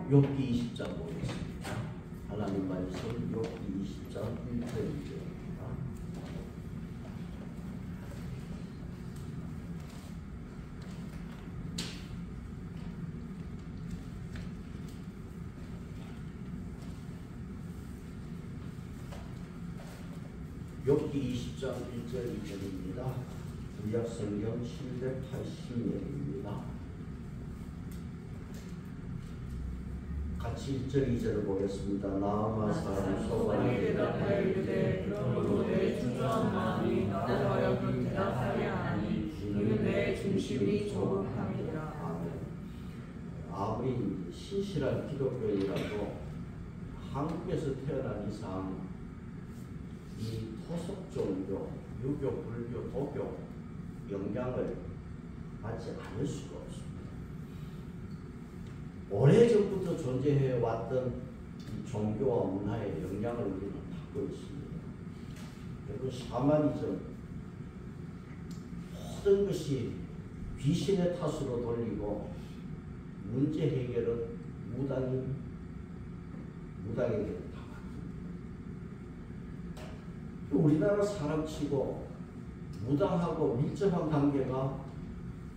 욥기 20장 보겠습니다. 하나님 말씀 욥기 20장 1절입니다. 욥기 20장 1절 2절입니다. 구약성경 780년입니다. 같이 1절 2절을 보겠습니다. 나아마 사람 소관이 대답하여 이르되 그러므로 내 준수한 마음이 나로 하여금 대답하게 하니 이는 내 중심이 조급함이라. 아무리 신실한 기독교인이라도 한국에서 태어난 이상 이 토속 종교, 유교, 불교, 도교 영향을 받지 않을 수가 없습니다. 오래전부터 존재해왔던 이 종교와 문화의 영향을 우리는 받고 있습니다. 그리고 샤머니즘, 모든 것이 귀신의 탓으로 돌리고 문제 해결은 무당에게 다 맡깁니다. 우리나라 사람치고 무당하고 밀접한 관계가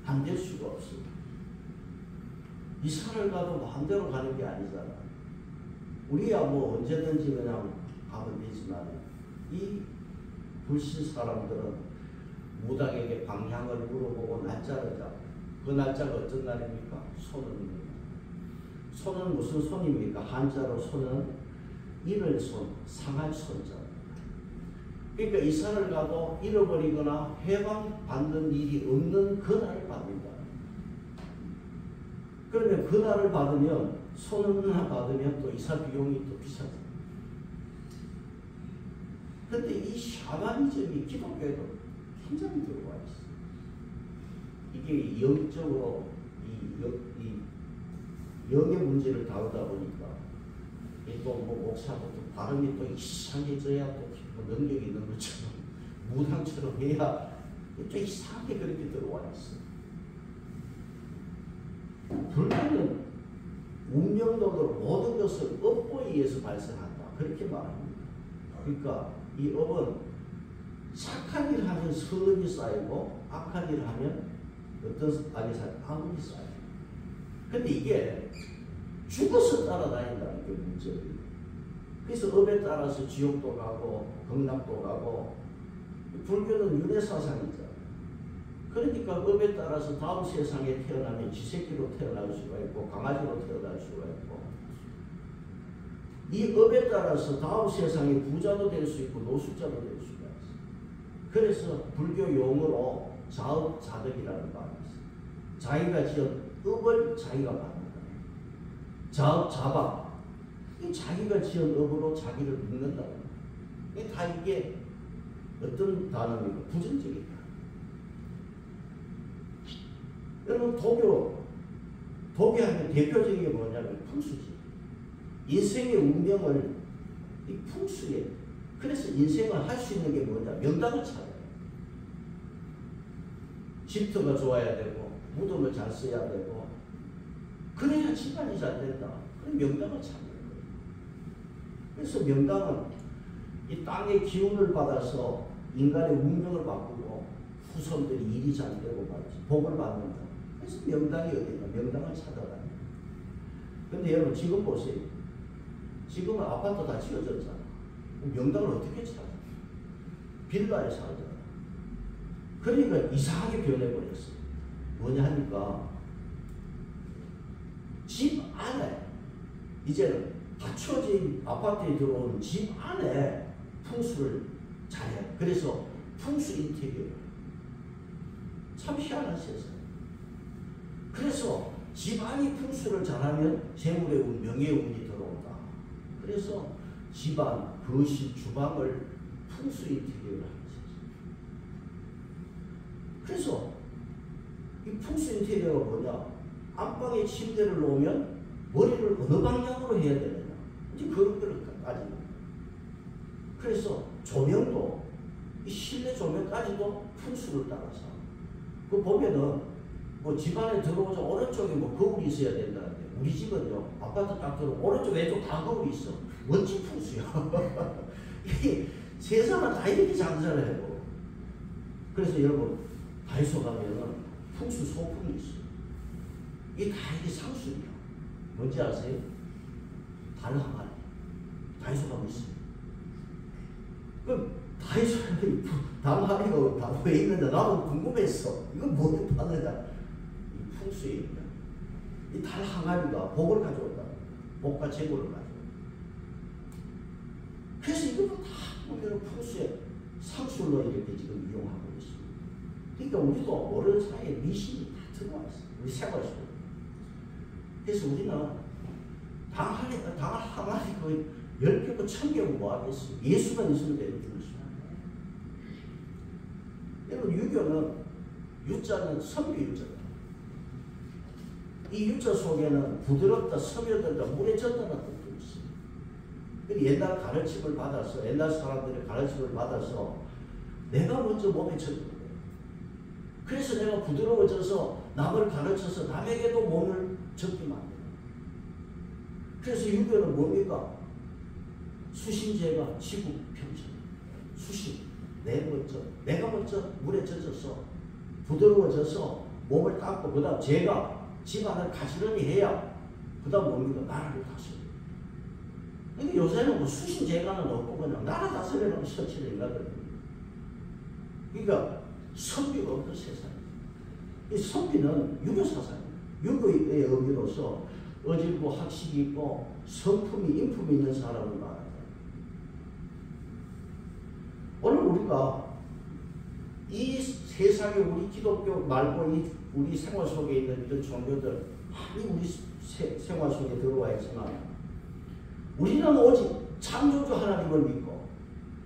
안 될 수가 없습니다. 이사를 가도 마음대로 가는 게 아니잖아. 우리야 뭐 언제든지 그냥 가면 되지만 이 불신 사람들은 무당에게 방향을 물어보고 날짜를 잡고 그 날짜가 어떤 날입니까? 손입니다. 손은 무슨 손입니까? 한자로 손은 잃을 손, 상할 손자. 그러니까 이사를 가도 잃어버리거나 해방받는 일이 없는 그날을 받는다. 그러면 그날을 받으면 손을 하나 받으면 또 이사 비용이 또 비싸죠. 그런데 이 샤머니즘이 기독교에도 굉장히 들어와 있어요. 이게 영적으로 이 영의 문제를 다루다 보니까 또 뭐 목사부터 발음이 또 이상해져야 또 능력이 있는 것처럼 무당처럼 해야 좀 이상하게 그렇게 들어와 있어요. 불교는 운명론으로 모든 것을 업보에 의해서 발생한다. 그렇게 말합니다. 그러니까 이 업은 착한 일을 하면 선이 쌓이고 악한 일을 하면 어떤 악이 쌓이고 악이 쌓여요. 근데 이게 죽어서 따라다닌다는 게 문제예요. 그래서 업에 따라서 지옥도 가고 극락도 가고 불교는 윤회사상이잖아요. 그러니까 업에 따라서 다음 세상에 태어나면 쥐새끼로 태어날 수가 있고 강아지로 태어날 수가 있고 이 업에 따라서 다음 세상에 부자도 될 수 있고 노숙자도 될 수가 있어요. 그래서 불교 용어로 자업자득이라는 말이 있어요. 자기가 지은 업을 자기가 받는 거예요. 자업자박. 자기가 지은 업으로 자기를 묶는다는 거예요. 다 이게 어떤 단어입니까? 부정적이다. 여러분 도교하면 대표적인 게 뭐냐면 풍수지. 인생의 운명을 이 풍수에 그래서 인생을 할 수 있는 게 뭐냐? 명당을 찾아요. 집터가 좋아야 되고 무덤을 잘 써야 되고 그래야 집안이 잘 된다. 그럼 명당을 찾는 거예요. 그래서 명당은 이 땅의 기운을 받아서 인간의 운명을 바꾸고 후손들이 일이 잘 되고 말이지 복을 받는다. 그래서 명당이 어디냐? 명당을 찾아다녀요. 근데 여러분 지금 보세요. 지금은 아파트 다 지어졌잖아. 명당을 어떻게 찾아? 빌라에 살잖아. 그러니까 이상하게 변해버렸어요. 뭐냐 하니까 집 안에 이제는 갖춰진 아파트에 들어온 집 안에 풍수를 잘해요. 그래서 풍수 인테리어를 참 희한한 세상. 그래서 집안이 풍수를 잘하면 재물의 운, 명예의 운이 들어온다. 그래서 집안, 거실, 주방을 풍수 인테리어를 하는 세상. 그래서 이 풍수 인테리어가 뭐냐? 안방에 침대를 놓으면 머리를 어느 방향으로 해야 되느냐? 이제 그런 걸 따지는 거예요. 그래서 조명도 이 실내 조명까지도 풍수를 따라서 그 보면은 뭐 집안에 들어오자 오른쪽에 뭐 거울이 있어야 된다는데 우리 집은요 아파트 딱 들어오면 오른쪽 왼쪽 다 거울이 있어. 멋진 풍수야. 세상은 다 이렇게 장사를 해요. 그래서 여러분 다이소 가면은 풍수 소품이 있어요. 이게 다 이게 상술이야. 뭔지 아세요? 달 항아리. 다이소 가면 있어요. 그럼 다이소에 달 항아리가 다 왜 있는데 나도 궁금했어. 이건 뭐에 파느냐? 이 풍수입니다. 이 달 항아리가 복을 가져온다. 복과 재물을 가져온다. 그래서 이것도 다 보면 풍수의 상술로 이렇게 지금 이용하고 있습니다. 그러니까 우리도 모르는 사이에 미신이 다 들어와 있어요. 우리 생활 속에. 그래서 우리는 당 항아리 그 10개고 1000개고 뭐 하겠어요. 예수만 있으면 되는 줄이죠. 여러분 유교는 유자는 선비 유자다. 이 유자 속에는 부드럽다, 스며들다, 물에 젖다는 뜻도 있어요. 옛날 가르침을 받아서 옛날 사람들의 가르침을 받아서 내가 먼저 몸에 젖는 거예요. 그래서 내가 부드러워져서 남을 가르쳐서 남에게도 몸을 젖게 만들어요. 그래서 유교는 뭡니까? 수신제가 지구 평천. 수신. 내가 먼저 물에 젖어서 부드러워져서 몸을 닦고 그 다음 제가 집안을 가지런히 해야 그 다음 뭡니까? 나라를 다스려요. 근데 요새는 뭐 수신제가는 없고 그냥 나라 다스리려고 설치는 인간들입니다. 그러니까 선비가 없는 세상이에요. 이 선비는 유교사상이에요. 유교의 의미로서 어질고 학식이 있고 성품이 인품이 있는 사람을 말한다. 오늘 우리가 이 세상에 우리 기독교 말고 우리 생활 속에 있는 이런 종교들 많이 우리 생활 속에 들어와 있지만 우리는 오직 창조주 하나님을 믿고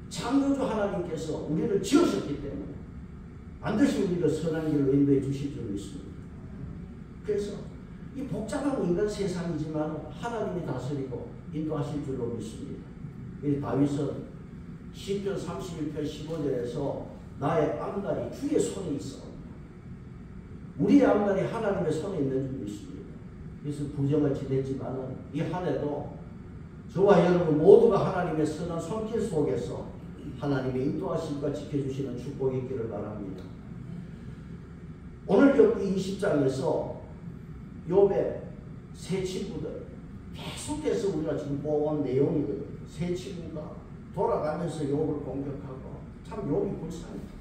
창조주 하나님께서 우리를 지으셨기 때문에 반드시 우리를 선한 길로 인도해 주실 줄 믿습니다. 그래서 이 복잡한 인간 세상이지만 하나님이 다스리고 인도하실 줄로 믿습니다. 다윗은 시편 31편 15절에서 나의 앞날이 주의 손에 있어. 우리의 앞날이 하나님의 손에 있는 줄 믿습니다. 그래서 부정을 지냈지만 이 한 해도 저와 여러분 모두가 하나님의 선한 손길 속에서 하나님의 인도하심과 지켜주시는 축복이 있기를 바랍니다. 오늘 욥기 20장에서 욥의 세 친구들 계속해서 우리가 지금 본 내용이거든요. 세 친구가 돌아가면서 욥을 공격하고 참 욥이 불쌍해요.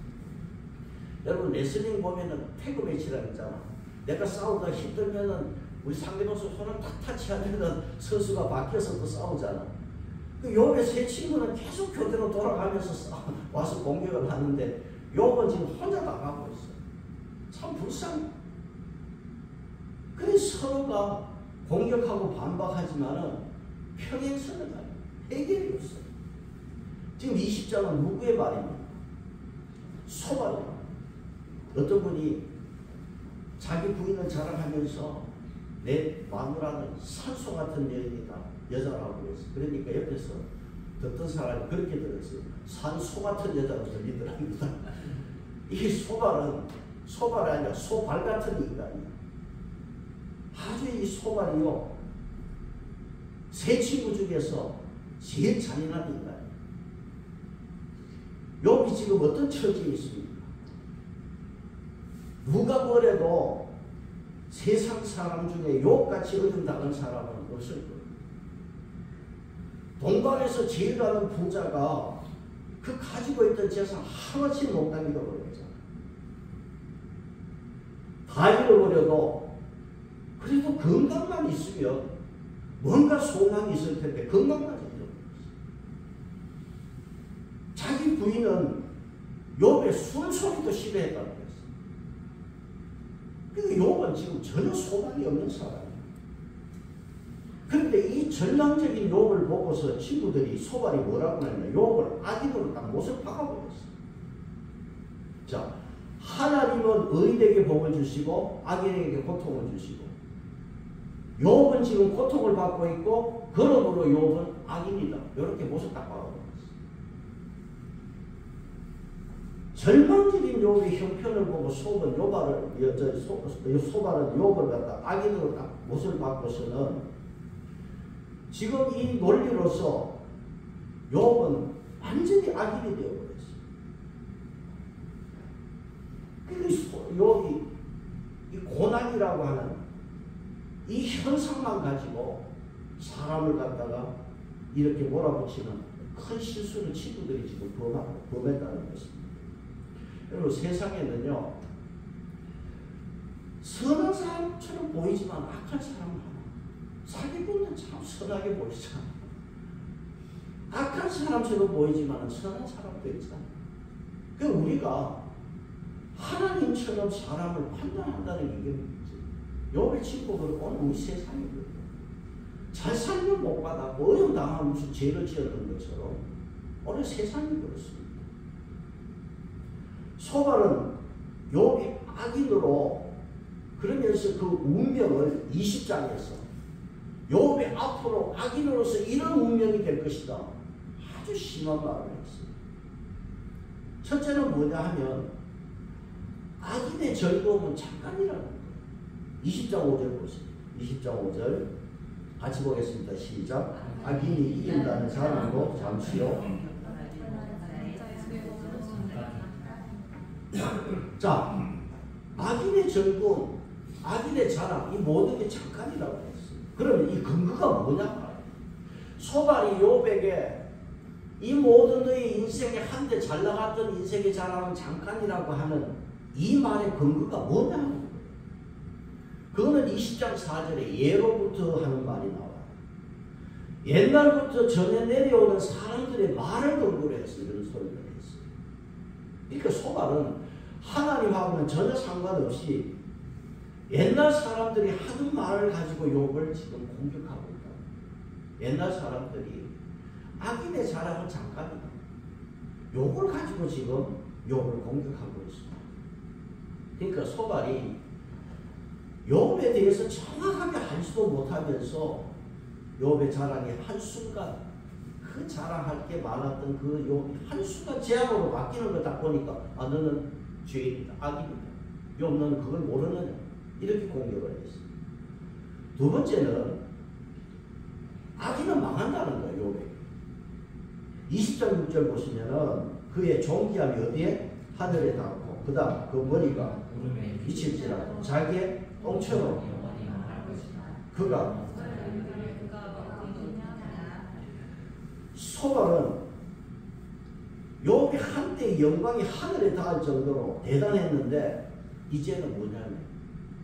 여러분 레슬링 보면은 태그 매치라고 있잖아. 내가 싸우다 힘들면은 우리 상대방 손을 탁 타치하면은 선수가 바뀌어서 또 싸우잖아. 그 욥의 세 친구는 계속 교대로 돌아가면서 와서 공격을 하는데 욥은 지금 혼자 당하고 있어. 참 불쌍해. 그래 서로가 공격하고 반박하지만은 평행선을 가요. 해결이 없어. 지금 20장은 누구의 말입니까? 소발의 말. 어떤 분이 자기 부인을 자랑하면서 내 마누라는 산소 같은 여인이다. 여자라고 했어. 그러니까 옆에서 듣던 사람이 그렇게 들었어요. 산소 같은 여자로 들리더랍니다. 이 소발은 소발이 아니라 소발 같은 인간이야. 아주 이 소발이요. 세 친구 중에서 제일 잔인한 인간이야. 욥이 지금 어떤 처지에 있습니까? 누가 뭐래도 세상 사람 중에 욥같이 어림당한 사람은 없을 거예요. 동방에서 제일 가는 부자가 그 가지고 있던 재산 하나치 몽땅 잃어버렸잖아. 다 잃어버려도 그래도 건강만 있으면 뭔가 소망이 있을 텐데 건강만 잃어버렸어. 자기 부인은 욥의 숨소리도 싫어했다고 했어. 그러니까 욥은 지금 전혀 소망이 없는 사람이야. 그런데 이 전랑적인 욥을 보고서 친구들이 소발이 뭐라고 하냐면 욥을 악인으로 딱 못을 박아버렸어. 자, 하나님은 의인에게 복을 주시고 악인에게 고통을 주시고 욥은 지금 고통을 받고 있고 그러므로 욥은 악인이다. 이렇게 못을 딱 박아버렸어. 절망적인 욥의 형편을 보고 소발은 욥을 갖다 악인으로 딱 못을 받고서는 지금 이 논리로서 욥은 완전히 악인이 되어버렸어요. 욥이 이 고난이라고 하는 이 현상만 가지고 사람을 갖다가 이렇게 몰아붙이는 큰 실수를 친구들이 지금 범했다는 것입니다. 여러분, 세상에는요, 선한 사람처럼 보이지만 악한 사람 하나, 사기꾼은 참 선하게 보이잖아. 악한 사람처럼 보이지만 선한 사람도 있잖아. 그러니까 우리가 하나님처럼 사람을 판단한다는 게 이게 욥의 친구들은 오늘 우리 세상이거든요. 잘 살면 못 받았고 어려움 당하면 무슨 죄를 지었던 것처럼 오늘 세상이 그렇습니다. 소발은 욥이 악인으로 그러면서 그 운명을 20장에서 욥이 앞으로 악인으로서 이런 운명이 될 것이다. 아주 심한 말을 했어요. 첫째는 뭐냐 하면 악인의 즐거움은 잠깐이라는 거예요. 20장 5절 보세요. 20장 5절 같이 보겠습니다. 시작. 악인이 이긴다는 사람도 잠시요. 자, 악인의 즐거움, 악인의 자랑, 이 모든 게 잠깐이라고 했어요. 그러면 이 근거가 뭐냐? 소발이 욥에게 이 모든 너의 인생에 한때 잘 나갔던 인생의 자랑은 잠깐이라고 하는 이 말의 근거가 뭐냐? 그거는 20장 4절에 예로부터 하는 말이 나와요. 옛날부터 전해 내려오는 사람들의 말을 근거로 해서 이런 소리를 했어요. 그러니까 소발은 하나님하고는 전혀 상관없이 옛날 사람들이 하는 말을 가지고 욥을 지금 공격하고 있다. 옛날 사람들이 악인의 자랑은 잠깐이다. 욥을 가지고 지금 욥을 공격하고 있습니다. 그러니까 소발이 욥에 대해서 정확하게 알지도 못하면서 욥의 자랑이 한순간 그 자랑할 게 많았던 그 욥이 한순간 재앙으로 바뀌는 걸 딱 보니까 아, 너는 죄인이다, 악인이다. 욥 너는 그걸 모르느냐. 이렇게 공격을 했어요. 두 번째는 악인은 망한다는 거예요. 욥에 20장 6절 보시면은 그의 존귀함이 어디에? 하늘에 닿고 그 다음 그 머리가 미칠지라도 자기의 똥처럼 그가 소발은 욥이 한때 영광이 하늘에 닿을 정도로 대단했는데 이제는 뭐냐면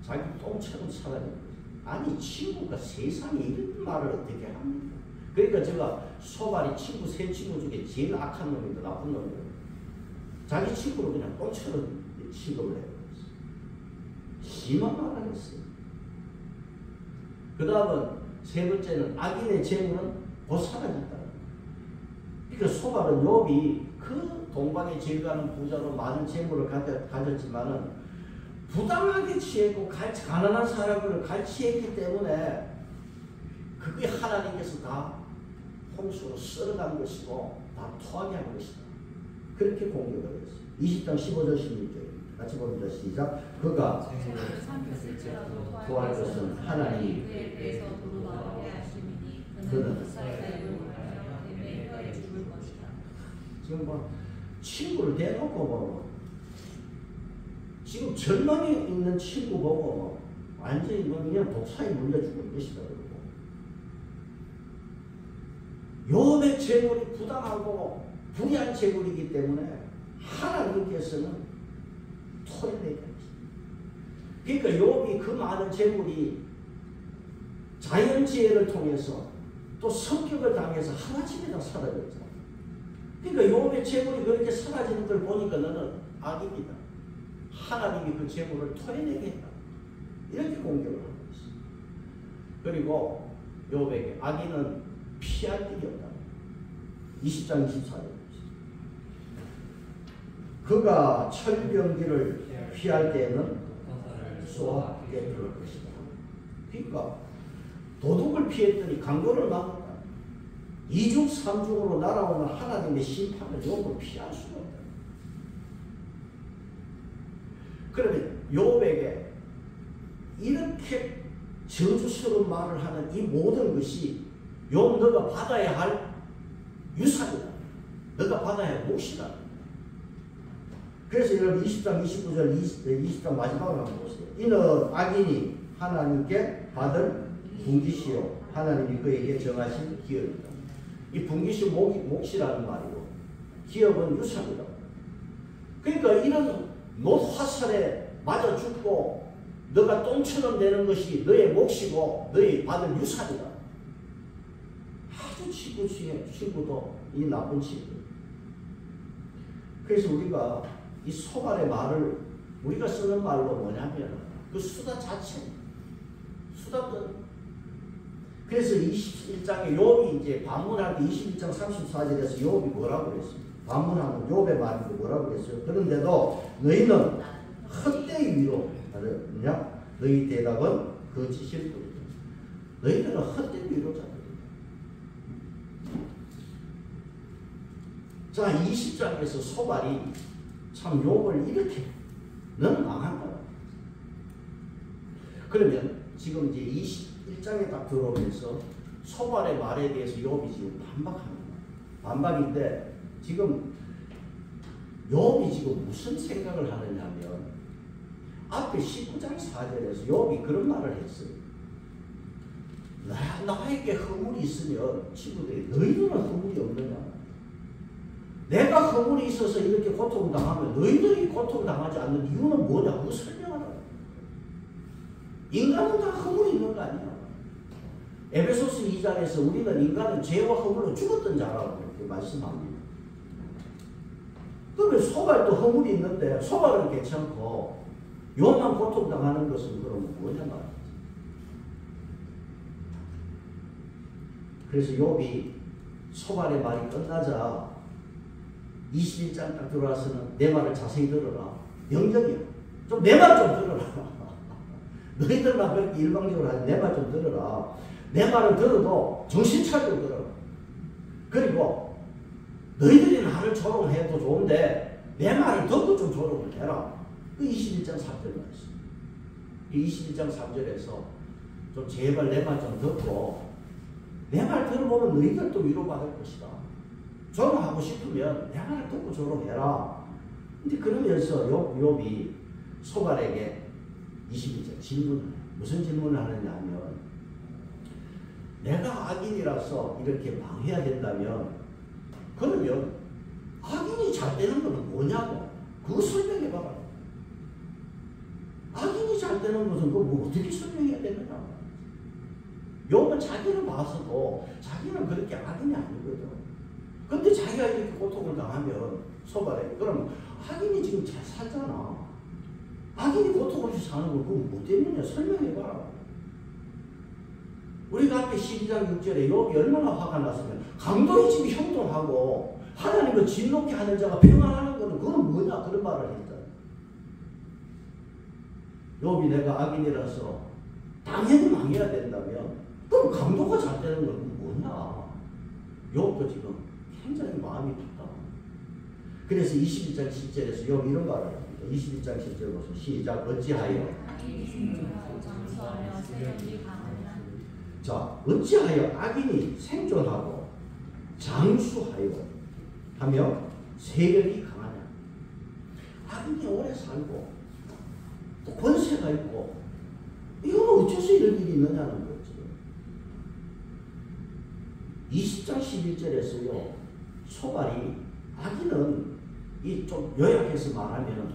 자기 똥처럼 사라진 거죠. 아니 친구가 세상에 이런 말을 어떻게 합니까? 그러니까 제가 소발이 친구 세 친구 중에 제일 악한 놈이다, 나쁜 놈이다. 자기 친구를 그냥 똥처럼 취급을 해요. 심한 말을 했어요. 그 다음은 세 번째는 악인의 재물은 곧 사라진다. 그러니까 소발은 욥이 그 동방에 제일가는 부자로 많은 재물을 가졌지만은 부당하게 취했고 가난한 사람들을 갈취했기 때문에 그게 하나님께서 다 홍수로 썰어간 것이고 다 토하게 한 것이다. 그렇게 공격을 했어요. 20장 15절 16절 같이 봅니다. 시작. 그가 구할 것은 하나님이 그는 지금 뭐 친구를 대놓고 뭐 지금 절망에 있는 친구 보고 뭐 완전히 뭐 그냥 독사에 물려 죽을 것이다 그러고 욥의 재물이 부당하고 불의한 재물이기 때문에 하나님께서는 토해내야 합니다. 그러니까 욥이 그 많은 재물이 자연재해를 통해서 또 성격을 당해서 하루아침에 다 사라졌잖아. 그러니까 욥의 재물이 그렇게 사라지는 걸 보니까 너는 악입니다. 하나님이 그 재물을 토해내게 했다. 이렇게 공격을 하고 있어. 그리고 욥에게 악인은 피할 길이 없다. 20장 24절. 그가 철병기를 피할 때에는 쏘아 깨뜨릴 것이다. 그러니까 도둑을 피했더니 강도를 막았다. 이중 삼중으로 날아오는 하나님의 심판을 욥을 피할 수가 없다. 그러면 욥에게 이렇게 저주스러운 말을 하는 이 모든 것이 욥 너가 받아야 할 유산이다. 너가 받아야 할 몫이다. 그래서 여러분 20장 29절 20장 마지막으로 한번 보세요. 이는 악인이 하나님께 받을 분깃이요 하나님이 그에게 정하신 기업이다. 이 분깃이 몫이라는 말이고 기업은 유산이다. 그러니까 이런 노화살에 맞아 죽고 너가 똥처럼 되는 것이 너의 몫이고 너의 받을 유산이다. 아주 친구도 이 나쁜 친구. 그래서 우리가 이 소발의 말을 우리가 쓰는 말로 뭐냐면 그 수다 자체, 수다들. 그래서 21장에 욥이 이제 반문할 때 21장 34절에서 욥이 뭐라고 그랬습니까? 반문하는 욥의 말이 뭐라고 그랬어요? 그런데도 너희는 헛되이 위로하느냐? 너희 대답은 거짓일 뿐이다. 너희들은 헛된 위로자들이다. 자, 20장에서 소발이 참 욥을 이렇게 너는 망한 거야. 그러면 지금 이제 21장에 딱 들어오면서 소발의 말에 대해서 욥이 지금 반박하는 거야. 반박인데 지금 욥이 지금 무슨 생각을 하느냐면 앞에 19장 4절에서 욥이 그런 말을 했어요. 나에게 허물이 있으면 친구들이 너희들은 허물이 없느냐? 내가 허물이 있어서 이렇게 고통당하면 너희들이 고통당하지 않는 이유는 뭐냐? 그거 설명하라. 인간은 다 허물이 있는 거 아니야. 에베소서 2장에서 우리는 인간은 죄와 허물로 죽었던 자라고 이렇게 말씀합니다. 그러면 소발도 허물이 있는데 소발은 괜찮고 욥만 고통당하는 것은 그러면 뭐냐 말이지. 그래서 욥이 소발의 말이 끝나자 21장 딱 들어와서는 내 말을 자세히 들어라. 명령이야. 좀 내 말 좀 들어라. 너희들만 그렇게 일방적으로 하지 내 말 좀 들어라. 내 말을 들어도 정신 차리고 들어라. 그리고 너희들이 나를 조롱해도 좋은데 내 말을 듣고 좀 조롱을 해라. 그 21장 3절 말씀. 21장 3절에서 좀 제발 내 말 좀 듣고 내 말 들어보면 너희들도 위로받을 것이다. 조롱하고 싶으면 내 말을 듣고 조롱해라. 근데 그러면서 욥이 소발에게 21절 질문을 해요. 무슨 질문을 하느냐 하면 내가 악인이라서 이렇게 망해야 된다면 그러면 악인이 잘 되는 것은 뭐냐고 그거 설명해봐라. 악인이 잘 되는 것은 그거 뭐 어떻게 설명해야 되느냐. 욥은 자기를 봐서도 자기는 그렇게 악인이 아니거든. 근데 자기가 이렇게 고통을 당하면 소발에 그럼 악인이 지금 잘 살잖아. 악인이 고통 없이 사는 거 그거 뭐 때문이냐 설명해봐라. 우리가 앞에 12장 6절에 욥이 얼마나 화가 났으면 강도의 집이 형통하고 하나님을 진노케 하는 자가 평안하는 거는 그건 뭐냐 그런 말을 했잖아. 욥이 내가 악인이라서 당연히 망해야 된다면 그럼 강도가 잘 되는 건 뭐냐. 욥도 지금 굉장히 마음이 답답합니다. 그래서 21장 10절에서 욥이 이런 말을 합니다. 21장 10절 보세요. 시작. 어찌하여 자, 어찌하여 악인이 생존하고 장수하여 하며 세력이 강하냐. 악인이 오래 살고 또 권세가 있고 이건 어째서 이런 일이 있느냐는 거지. 20장 11절에서요 소발이 악인은 이 좀 요약해서 말하면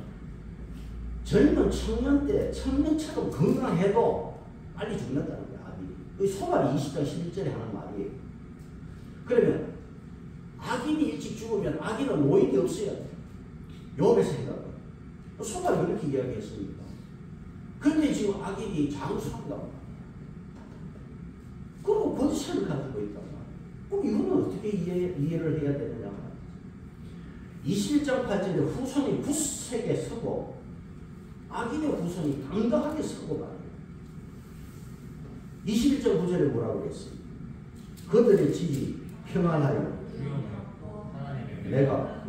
젊은 청년 때 청년처럼 건강해도 빨리 죽는다는 거야. 악인이. 소발이 20장 11절에 하는 말이에요. 그러면 악인이 일찍 죽으면 악인은 노인이 없어야 돼. 욥의 생각은. 소발이 그렇게 이야기했으니까. 그런데 지금 악인이 장수한다. 그리고 권세를 가지고 있단 말이야. 그럼 이거는 어떻게 이해를 해야 되느냐. 21장 8절에 후손이 굳세게 서고 악인의 후손이 당당하게 서고 말이에요. 21장 9절에 뭐라고 그랬어요? 그들의 집이 평안하여 내가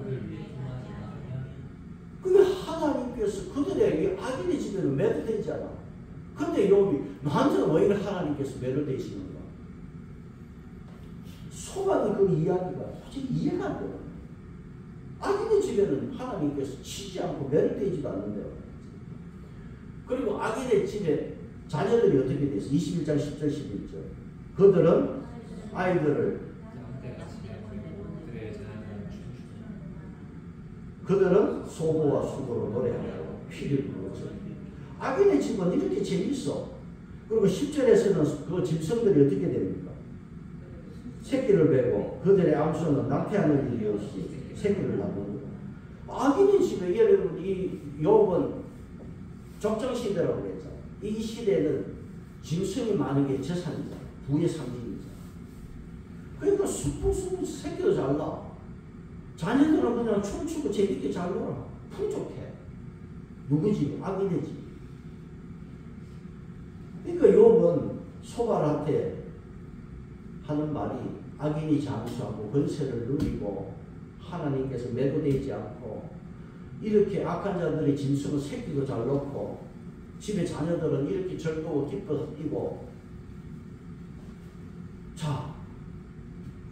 그게 하나님께 하나님께서 그들의 악인의 집에는 매료되지 않아. 근데 욥이 나한테는 왜 이렇게 하나님께서 매료되시는가? 소반이 그 이야기가 솔직히 이해가 안 돼요. 악인의 집에는 하나님께서 치지 않고 매료되지도 않는데요. 그리고 악인의 집에 자녀들이 어떻게 돼서 21장 10절 11절 그들은 아이들을 그들은 소고와 수고로 노래하고 피를 부르죠. 악인의 집은 이렇게 재밌어. 그리고 10절에서는 그 짐승들이 어떻게 됩니까? 새끼를 베고 그들의 암소는 낭패하는 일이 없이 새끼를 낳는 거야. 악인의 집에 여러분 이 욥은 적정시대라고 그랬잖아. 이 시대는 짐승이 많은 게 재산이잖아. 부의 상징이잖아. 그러니까 쑥쑥 새끼도 잘 낳아. 자녀들은 그냥 춤추고 재밌게 잘 놀아. 풍족해. 누구 집? 악인의 집. 그러니까 욥은 소발한테 하는 말이 악인이 장수하고 권세를 누리고 하나님께서 매도되지 않고 이렇게 악한 자들의 짐승은 새끼도 잘 넣고 집에 자녀들은 이렇게 즐거워 기뻐서 뛰고 자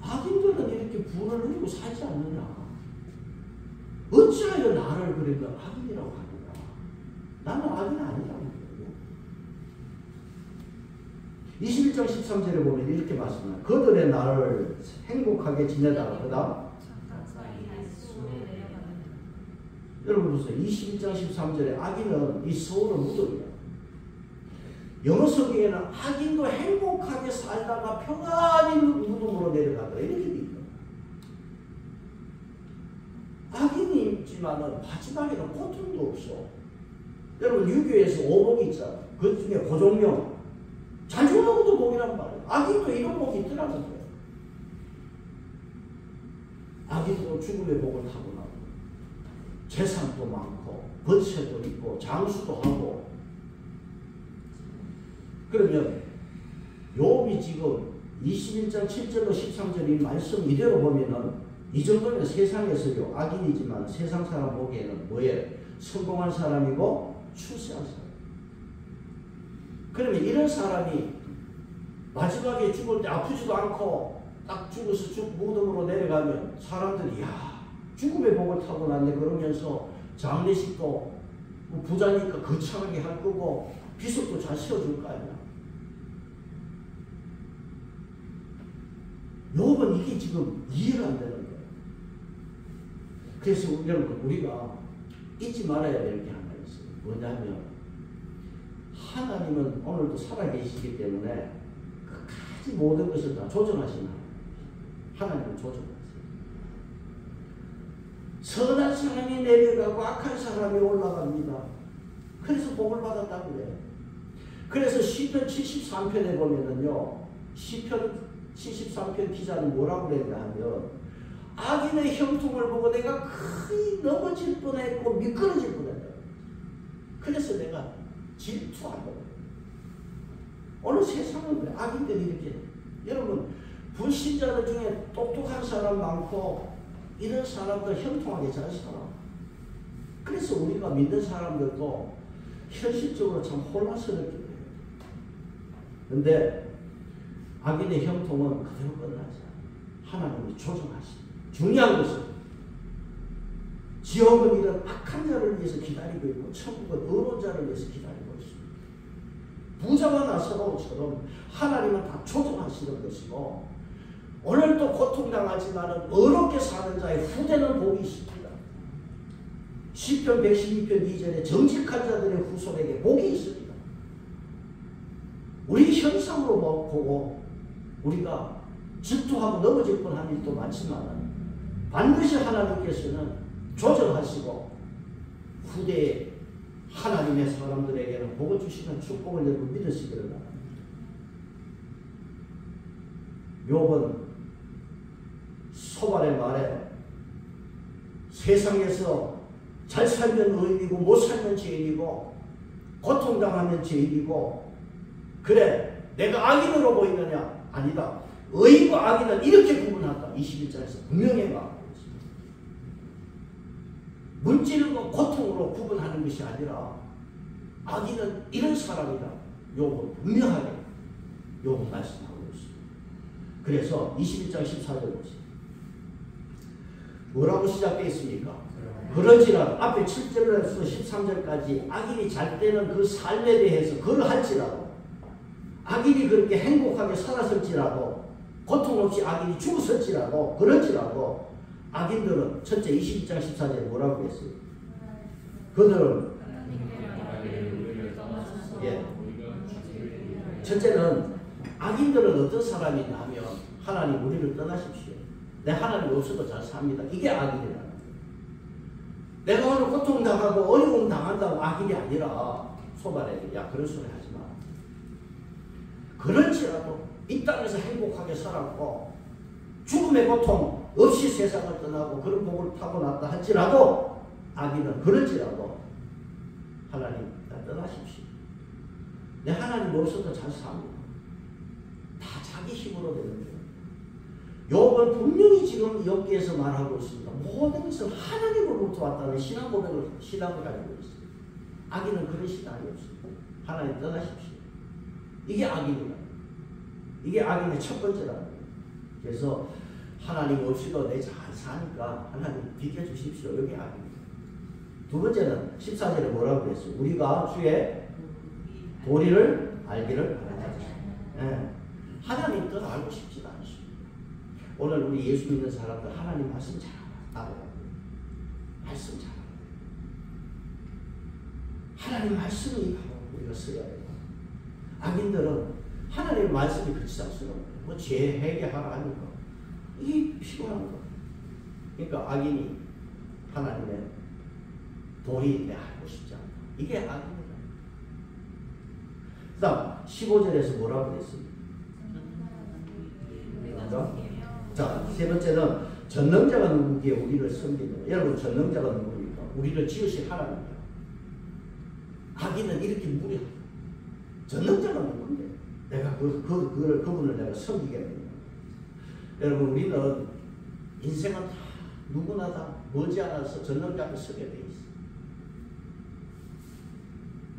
악인들은 이렇게 부를 누리고 살지 않느냐. 어찌하여 나를 그러니까 악인이라고 하느냐. 나는 악인 아니라고. 21장 13절에 보면 이렇게 말씀합니다. 그들의 나를 행복하게 지내다가 그 다음 여러분 보세요. 21장 13절에 악인은 이 서울의 무덤이야. 영어 성경에는 악인도 행복하게 살다가 평안히 무덤으로 내려가더라 이렇게 돼 있다. 악인이 있지만은 마지막에는 고통도 없어. 여러분 유교에서 오복이 있잖아. 그 중에 고종명 잘 죽는 것도 복이란 말이에요. 악인도 이런 복이 있더라는 거예요. 악인도 죽음의 복을 타고나고 재산도 많고 권세도 있고 장수도 하고. 그러면 욥이 지금 21장 7절로 13절 이 말씀 이대로 보면은 이 정도면 세상에서요 악인이지만 세상 사람 보기에는 뭐예요? 성공한 사람이고 출세한 사람. 그러면 이런 사람이 마지막에 죽을 때 아프지도 않고 딱 죽어서 무덤으로 내려가면 사람들이 야 죽음의 복을 타고났네 그러면서 장례식도 부자니까 거창하게 할 거고 비석도 잘 세워줄 거 아니야. 욥은 이게 지금 이해가 안 되는 거예요. 그래서 여러분 우리가 잊지 말아야 될 게 하나 있어요. 뭐냐면 하나님은 오늘도 살아계시기 때문에 끝까지 모든 것을 다 조정하시는 하나님은 조정하세요. 선한 사람이 내려가고 악한 사람이 올라갑니다. 그래서 복을 받았다고 그래요. 그래서 시편 73편에 보면은요 시편 73편 기자는 뭐라고 그랬냐 하면 악인의 형통을 보고 내가 거의 넘어질 뻔했고 미끄러질 뻔했다. 그래서 내가 질투하고. 오늘 세상은 그래. 악인들이 이렇게. 여러분 불신자들 중에 똑똑한 사람 많고 이런 사람들 형통하게 잘 살아. 그래서 우리가 믿는 사람들도 현실적으로 참 혼란스럽게 돼요. 그런데 악인의 형통은 그대로 끝나지 않아요. 하나님이 조정하시죠. 중요한 것은 지옥은 이런 악한 자를 위해서 기다리고 있고 천국은 의로운 자를 위해서 기다리고 있습니다. 부자와 나사로처럼 하나님은 다 조정하시는 것이고 오늘도 고통당하지만 의롭게 사는 자의 후대는 복이 있습니다. 시편 112편 2절에 정직한 자들의 후손에게 복이 있습니다. 우리 현상으로 보고 우리가 질투하고 넘어질 뻔한 일도 많지만 반드시 하나님께서는 조정하시고 후대에 하나님의 사람들에게는 복을 주시는 축복을 여러분 믿으시기를 바랍니다. 욥은 소발의 말에 세상에서 잘 살면 의인이고 못 살면 죄인이고 고통당하면 죄인이고 그래 내가 악인으로 보이느냐? 아니다. 의인과 악인은 이렇게 구분한다. 21절에서 분명히 말하고 있습니다. 물질과 고통으로 구분하는 것이 아니라 악인은 이런 사람이다. 요거 분명하게 요거 말씀하고 있습니다. 그래서 21장 14절 보세요. 뭐라고 시작되어 있습니까? 그런지라도 앞에 7절에서 13절까지 악인이 잘 되는 그 삶에 대해서 그러할지라도 악인이 그렇게 행복하게 살았을지라도 고통 없이 악인이 죽었을지라도 그런지라도 악인들은 첫째 22장 14절에 뭐라고 했어요? 그들은 첫째는 악인들은 어떤 사람이냐 하면 하나님 우리를 떠나십시오. 내 하나님 없어도 잘 삽니다. 이게 악인이라는 거예요. 내가 오늘 고통당하고 어려움 당한다고 악인이 아니라 소발에게 야 그런 소리 하지 마. 그럴지라도 이 땅에서 행복하게 살았고 죽음의 고통 없이 세상을 떠나고 그런 복을 타고났다 할지라도 악인은 그럴지라도 하나님 나 떠나십시오. 내 하나님 없어도 잘 삽니다. 다 자기 힘으로 되는 거예요. 욥은 분명히 지금 여기에서 말하고 있습니다. 모든 것은 하나님으로부터 왔다는 신앙 고백을 신앙을 가지고 있어요. 악인은 그런 신앙이 없습니다. 하나님 떠나십시오. 이게 악인이다. 이게 악인의 첫 번째라는 거예요. 그래서 하나님 없이도 내 잘 사니까 하나님 비켜주십시오. 여기 악입니다. 두 번째는 14절에 뭐라고 그랬어요? 우리가 주의 도리를 알기를 바랍니다. 네. 하나님 뜻 알고 싶지도 않습니다. 오늘 우리 예수 믿는 사람들 하나님 말씀 잘 알아요. 말씀 잘 알아요. 하나님 말씀이 바로 우리가 써야 돼요. 악인들은 하나님의 말씀이 그치상스러워요. 뭐 죄 회개하라 하니까 이게 필요한 거예요. 그러니까 악인이 하나님의 도리인데 알고 싶지 않다. 이게 악입니다. 그 다음 15절에서 뭐라고 그랬습니까? 자, 세 번째는 전능자가 누구기에 우리를 섬기느냐. 여러분 전능자가 누구입니까? 우리를 지으신 하나님입니다. 악인은 이렇게 무리하다. 전능자가 누군데? 내가 그분을 내가 섬기겠느냐. 여러분 우리는 인생은 다 누구나 다 머지않아서 전능자를 서게 돼 있어.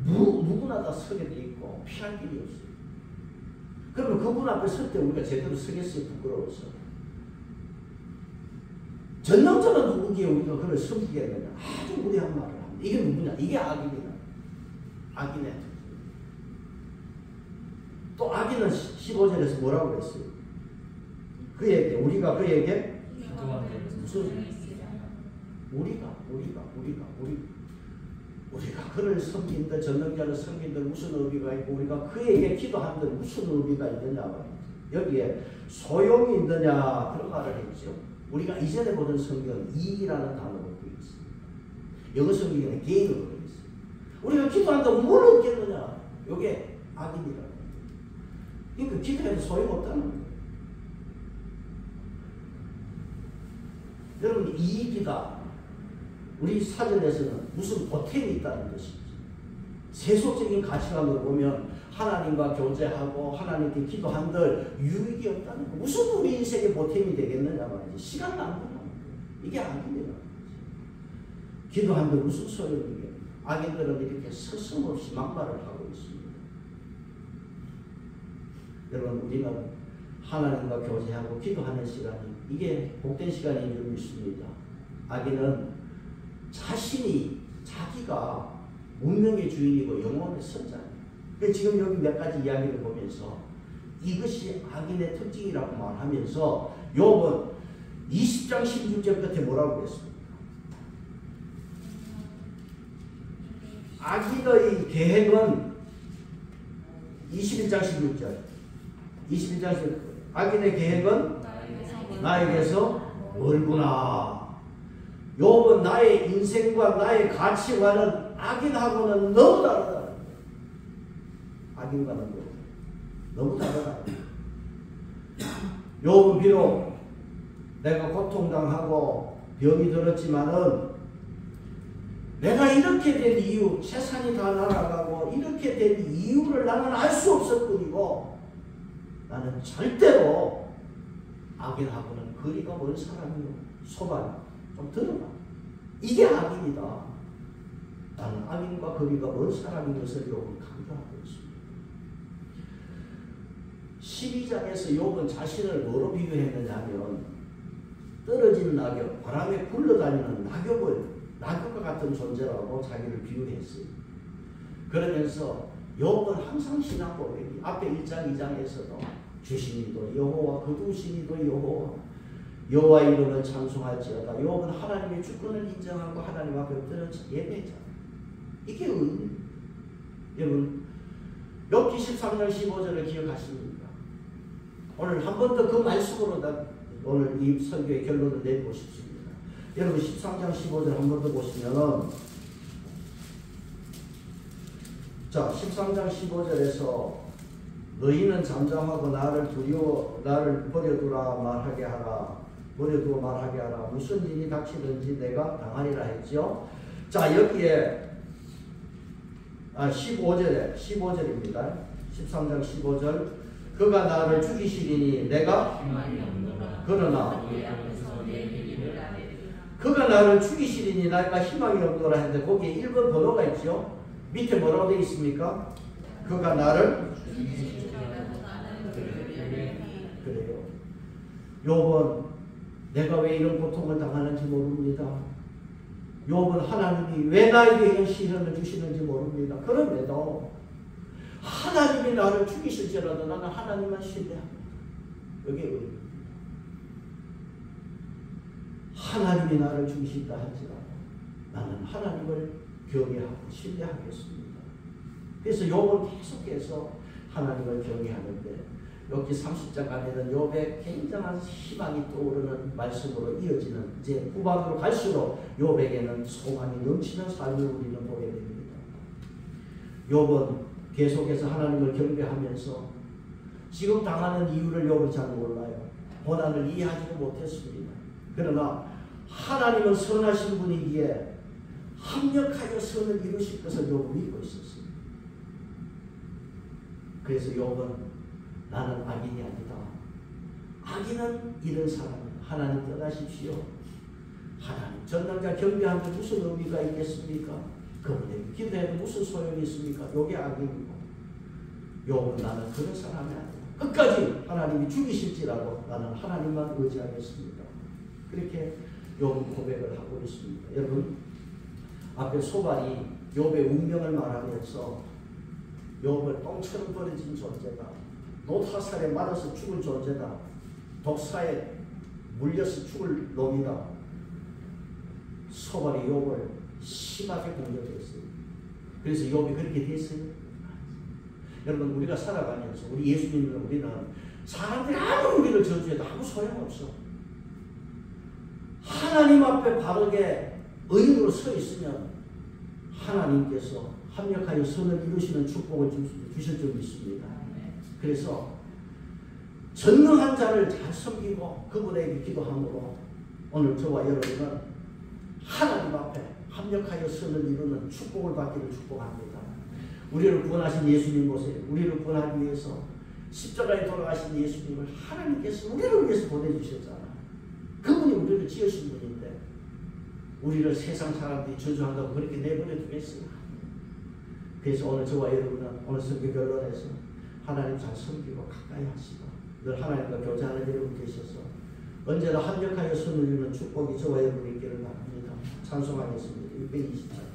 누구나 다 서게 돼 있고 피할 길이 없어요. 그러면 그분 앞에 설 때 우리가 제대로 서겠어요? 부끄러워서. 전능자는 누구기에 우리가 그를 섬기겠느냐. 아주 무리한 말을 합니다. 이게 누구냐? 이게 악인이다. 악인의 또 악인은 15절에서 뭐라고 그랬어요? 그에게 우리가 그에게 무슨 우리가 그를 섬긴들 전능자를 섬긴들 무슨 의미가 있고 우리가 그에게 기도한들 무슨 의미가 있느냐. 여기에 소용이 있느냐 그런 말을 했죠. 우리가 이전에 보던 성경은 이익이라는 단어로 되어 있습니다. 영어 성경에는 gain으로 되어 있습니다. 우리가 기도한다고 뭘 얻겠느냐. 이게 악인이라는 거예요. 그러니까 기도해도 소용없다는 거예요. 여러분 이익이다. 우리 사전에서는 무슨 보탬이 있다는 것이지. 세속적인 가치관으로 보면 하나님과 교제하고 하나님께 기도한들 유익이 없다는 거. 무슨 우리 인생에 보탬이 되겠느냐 말이지. 시간 낭비라는 거예요. 이게 악인이라는 거지. 기도한들 무슨 소용이겠냐. 악인들은 이렇게 서슴없이 막말을 하고 있습니다. 여러분 우리는 하나님과 교제하고 기도하는 시간이 이게 복된 시간인 줄 믿습니다. 악인은 자기가 운명의 주인이고 영혼의 선자예요. 지금 여기 몇 가지 이야기를 보면서 이것이 악인의 특징이라고 말하면서 욥은 20장 16절 끝에 뭐라고 했습니까? 악인의 계획은 21장 16절 악인의 계획은 나에게서 멀구나. 욥은 나의 인생과 나의 가치관은 악인하고는 너무 다르다. 악인과는 너무 다르다. 욥은 비록 내가 고통당하고 병이 들었지만은 내가 이렇게 된 이유, 재산이 다 날아가고 이렇게 된 이유를 나는 알 수 없을 뿐이고 나는 절대로 악인하고는 거리가 먼 사람이요. 소반 좀 들어봐. 이게 악인이다. 나는 악인과 거리가 먼 사람인 것을 욥은 강조하고 있습니다. 12장에서 욥은 자신을 뭐로 비교했느냐 하면 떨어진 낙엽, 바람에 굴러다니는 낙엽과 같은 존재라고 자기를 비유했어요. 그러면서 욥은 항상 신앙 고백이 앞에 1장, 2장에서도 주신이도 여호와, 거두신이도 여호와 이름을 찬송할지어다. 욥은 하나님의 주권을 인정하고 하나님 앞에 엎드려 예배했잖아요. 이게 의입니다. 여러분, 욥기 13장 15절을 기억하십니까? 오늘 한 번 더 그 말씀으로 오늘 이 설교의 결론을 내리고 싶습니다. 여러분 13장 15절 한 번 더 보시면은, 자 13장 15절에서 너희는 잠잠하고 나를 버려두라 말하게 하라. 버려두어 말하게 하라. 무슨 일이 닥치든지 내가 당하리라 했죠. 자 여기에 15절입니다. 13장 15절. 그가 나를 죽이시리니 내가 그러나 그가 나를 죽이시리니 내가 희망이 없노라 했는데 거기에 1번 번호가 있죠. 밑에 뭐라고 되어 있습니까? 그가 나를 그래요. 욥은 내가 왜 이런 고통을 당하는지 모릅니다. 욥은 하나님이 왜 나에게 이런 시련을 주시는지 모릅니다. 그럼에도 하나님이 나를 죽이실지라도 나는 하나님만 신뢰합니다. 여기에 의입니다. 하나님이 나를 죽이신다 할지라도 나는 하나님을 경외하고 신뢰하겠습니다. 그래서 욥은 계속해서 하나님을 경외하는데 여기 30장 가면은 욥의 굉장한 희망이 떠오르는 말씀으로 이어지는 이제 후반으로 갈수록 욥에게는 소망이 넘치는 삶을 우리는 보게 됩니다. 욥은 계속해서 하나님을 경배하면서 지금 당하는 이유를 욥은 잘 몰라요. 고난을 이해하지도 못했습니다. 그러나 하나님은 선하신 분이기에 합력하여 선을 이루실 것을 욥은 믿고 있었습니다. 그래서 욥은 나는 악인이 아니다. 악인은 이런 사람이다. 하나님 떠나십시오. 하나님 전능자 경배하는데 무슨 의미가 있겠습니까? 그분에게 기도해도 무슨 소용이 있습니까? 요게 악인이고 욥은 나는 그런 사람이 아니다. 끝까지 하나님이 죽이실지라도 나는 하나님만 의지하겠습니다. 그렇게 욥은 고백을 하고 있습니다. 여러분 앞에 소발이 욥의 운명을 말하면서 욥을 똥처럼 버려진 존재다. 노타살에 맞아서 죽을 존재다. 독사에 물려서 죽을 놈이다. 소발이 욥을 심하게 공격했어요. 그래서 욥이 그렇게 됐어요. 여러분 우리가 살아가면서 우리 예수님은 우리는 사람들이 아무리 우리를 저주해도 아무 소용없어. 하나님 앞에 바르게 의인으로 서 있으면 하나님께서 합력하여 선을 이루시는 축복을 주실 줄 믿습니다. 그래서 전능한 자를 잘 섬기고 그분에게 기도함으로 오늘 저와 여러분은 하나님 앞에 합력하여 선을 이루는 축복을 받기를 축복합니다. 우리를 구원하신 예수님 보세요. 우리를 구원하기 위해서 십자가에 돌아가신 예수님을 하나님께서 우리를 위해서 보내주셨잖아요. 그분이 우리를 지으신 분인데 우리를 세상 사람들이 저주한다고 그렇게 내버려 두겠어요. 그래서 오늘 저와 여러분은 오늘 설교 결론에서 하나님 잘 섬기고 가까이 하시고 늘 하나님과 교제하는 여러분 계셔서 언제나 합력하여 선을 이루는 축복이 저와 여러분이 있기를 바랍니다. 찬송하겠습니다. 620장.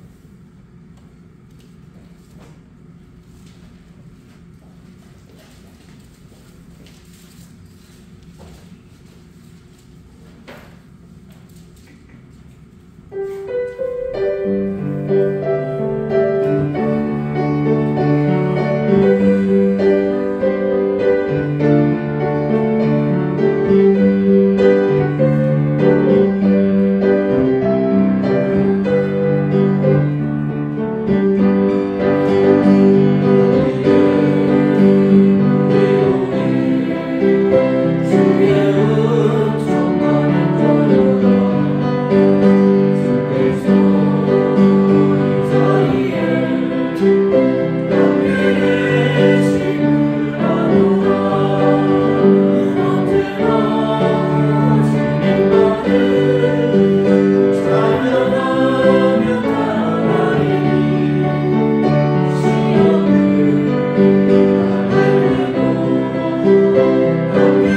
내